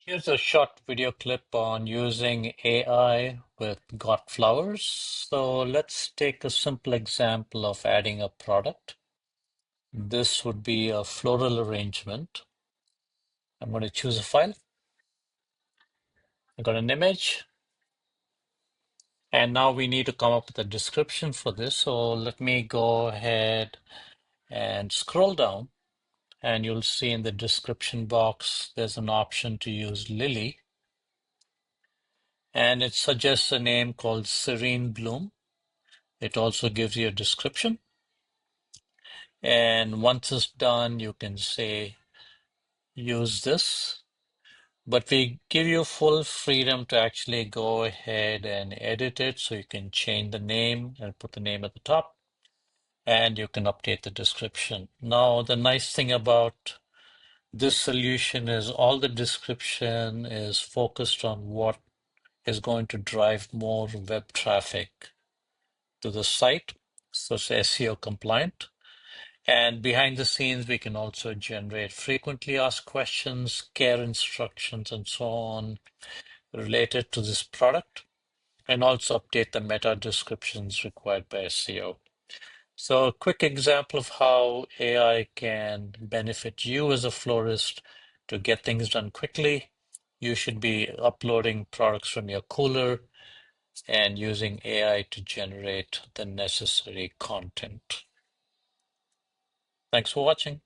Here's a short video clip on using AI with GotFlowers. So let's take a simple example of adding a product. This would be a floral arrangement. I'm going to choose a file. I got an image, and now we need to come up with a description for this. So let me go ahead and scroll down, and you'll see in the description box, there's an option to use Lily, and it suggests a name called Serene Bloom. It also gives you a description. And once it's done, you can say, use this. But we give you full freedom to actually go ahead and edit it. So you can change the name and put the name at the top, and you can update the description. Now, the nice thing about this solution is all the description is focused on what is going to drive more web traffic to the site. So it's SEO compliant. And behind the scenes, we can also generate frequently asked questions, care instructions, and so on related to this product, and also update the meta descriptions required by SEO. So a quick example of how AI can benefit you as a florist to get things done quickly. You should be uploading products from your cooler and using AI to generate the necessary content. Thanks for watching.